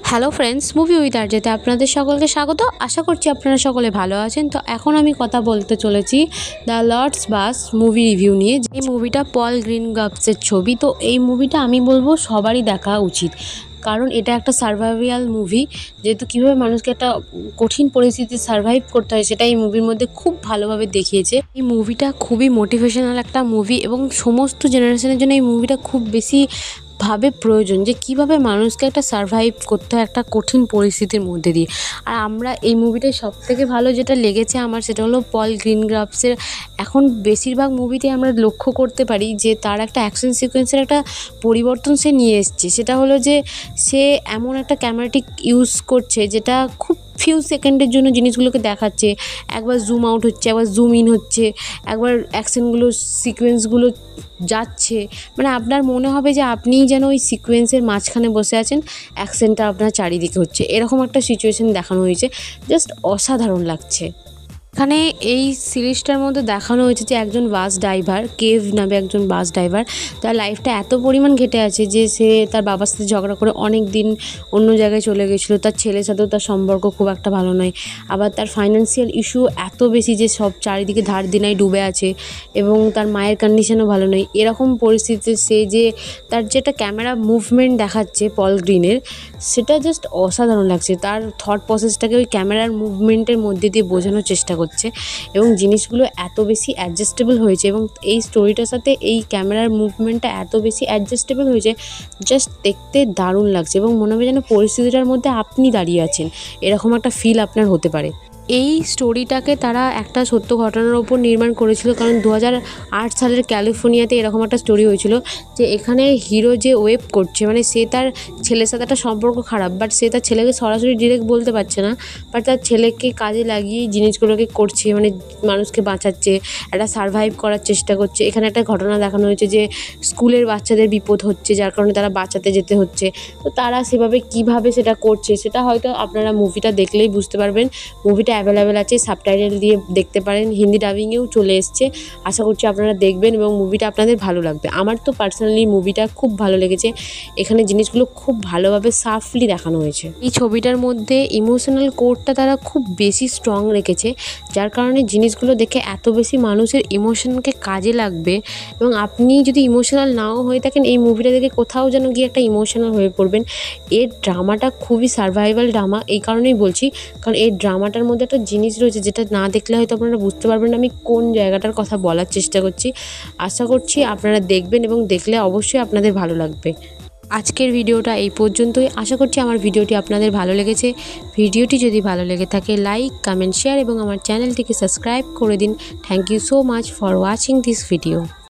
Hello friends, movie with আরজেতে আপনাদের সকলকে স্বাগত। আশা করছি আপনারা সকলে ভালো আছেন। তো এখন আমি কথা বলতে চলেছি the lords bus movie review নিয়ে। এই মুভিটা পল গ্রিনগ্রাভসের ছবি। তো এই মুভিটা আমি বলবো সবারই দেখা উচিত, কারণ এটা একটা সার্ভাইভাল মুভি। যেহেতু কীভাবে মানুষকে একটা কঠিন পরিস্থিতি সার্ভাইভ করতে হয় সেটা এই মুভির মধ্যে খুব ভালোভাবে দেখিয়েছে। এই মুভিটা খুবই মোটিভেশনাল একটা মুভি এবং সমস্ত জেনারেশনের জন্য এই মুভিটা খুব বেশি ভাবে প্রয়োজন, যে কিভাবে মানুষকে একটা সারভাইভ করতে হয় একটা কঠিন পরিস্থিতির মধ্যে দিয়ে। আর আমরা এই মুভিটায় সবথেকে ভালো যেটা লেগেছে আমার, সেটা হলো পল গ্রিনগ্রাভসের। এখন বেশিরভাগ মুভিতে আমরা লক্ষ্য করতে পারি যে তার একটা অ্যাকশন সিকোয়েন্সের একটা পরিবর্তন সে নিয়ে এসছে। সেটা হলো যে সে এমন একটা ক্যামেরাটিক ইউজ করছে যেটা খুব ফিউ সেকেন্ডের জন্য জিনিসগুলোকে দেখাচ্ছে। একবার জুম আউট হচ্ছে, একবার জুম ইন হচ্ছে, একবার অ্যাকশনগুলো সিকোয়েন্সগুলো যাচ্ছে, মানে আপনার মনে হবে যে আপনিই যেন ওই সিকোয়েন্সের মাঝখানে বসে আছেন, অ্যাকশনটা আপনার চারিদিকে হচ্ছে, এরকম একটা সিচুয়েশন দেখানো হয়েছে। জাস্ট অসাধারণ লাগছে। এখানে এই সিরিজটার মধ্যে দেখানো হয়েছে যে একজন বাস ড্রাইভার, কেভ নামে একজন বাস ড্রাইভার, তার লাইফটা এত পরিমাণ ঘেটে আছে যে সে তার বাবার সাথে ঝগড়া করে অনেক দিন অন্য জায়গায় চলে গেছিলো। তার ছেলের সাথেও তার সম্পর্ক খুব একটা ভালো নয়। আবার তার ফাইন্যান্সিয়াল ইস্যু এত বেশি যে সব চারিদিকে ধার দেনায় ডুবে আছে এবং তার মায়ের কন্ডিশনও ভালো নয়। এরকম পরিস্থিতিতে সে যে তার যেটা ক্যামেরা মুভমেন্ট দেখাচ্ছে পল গ্রিনের, সেটা জাস্ট অসাধারণ লাগছে। তার থট প্রসেসটাকে ওই ক্যামেরার মুভমেন্টের মধ্যে দিয়ে বোঝানোর চেষ্টা করছে এবং জিনিসগুলো এত বেশি অ্যাডজাস্টেবল হয়েছে এবং এই স্টোরিটার সাথে এই ক্যামেরার মুভমেন্টটা এত বেশি অ্যাডজাস্টেবল হয়েছে, জাস্ট দেখতে দারুণ লাগছে এবং মনে হবে যেন পরিস্থিতিটার মধ্যে আপনি দাঁড়িয়ে আছেন, এরকম একটা ফিল আপনার হতে পারে। এই স্টোরিটাকে তারা একটা সত্য ঘটনার ওপর নির্মাণ করেছিল, কারণ 2008 সালের ক্যালিফোর্নিয়াতে এরকম একটা স্টোরি হয়েছিল যে এখানে হিরো যে ওয়েব করছে, মানে সে তার ছেলের সাথে একটা সম্পর্ক খারাপ, বাট সে তার ছেলেকে সরাসরি ডিরেক্ট বলতে পারছে না, বাট তার ছেলেকে কাজে লাগিয়ে জিনিসগুলোকে করছে, মানে মানুষকে বাঁচাচ্ছে, একটা সারভাইভ করার চেষ্টা করছে। এখানে একটা ঘটনা দেখানো হয়েছে যে স্কুলের বাচ্চাদের বিপদ হচ্ছে, যার কারণে তারা বাঁচাতে যেতে হচ্ছে। তো তারা সেভাবে কিভাবে সেটা করছে সেটা হয়তো আপনারা মুভিটা দেখলেই বুঝতে পারবেন। মুভিটা অ্যাভেলেবেল আছে, সাবটাইটেল দিয়ে দেখতে পারেন, হিন্দি ডাবিংয়েও চলে এসছে। আশা করছি আপনারা দেখবেন এবং মুভিটা আপনাদের ভালো লাগবে। আমার তো পার্সোনালি মুভিটা খুব ভালো লেগেছে। এখানে জিনিসগুলো খুব ভালোভাবে সাফলি দেখানো হয়েছে। এই ছবিটার মধ্যে ইমোশনাল কোরটা তারা খুব বেশি স্ট্রং রেখেছে, যার কারণে জিনিসগুলো দেখে এত বেশি মানুষের ইমোশনকে কাজে লাগবে এবং আপনি যদি ইমোশনাল নাও হয়ে থাকেন এই মুভিটা দেখে কোথাও যেন গিয়ে একটা ইমোশনাল হয়ে পড়বেন। এর ড্রামাটা খুবই সার্ভাইভাল ড্রামা, এই কারণেই বলছি, কারণ এই ড্রামাটার মধ্যে একটা জিনিস রয়েছে যেটা না দেখলে হয়তো আপনারা বুঝতে পারবেন না আমি কোন জায়গাটার কথা বলার চেষ্টা করছি। আশা করছি আপনারা দেখবেন এবং দেখলে অবশ্যই আপনাদের ভালো লাগবে। আজকের ভিডিওটা এই পর্যন্তই। আশা করছি আমার ভিডিওটি আপনাদের ভালো লেগেছে। ভিডিওটি যদি ভালো লেগে থাকে লাইক, কমেন্ট, শেয়ার এবং আমার চ্যানেলটিকে সাবস্ক্রাইব করে দিন। Thank you so much for watching this video.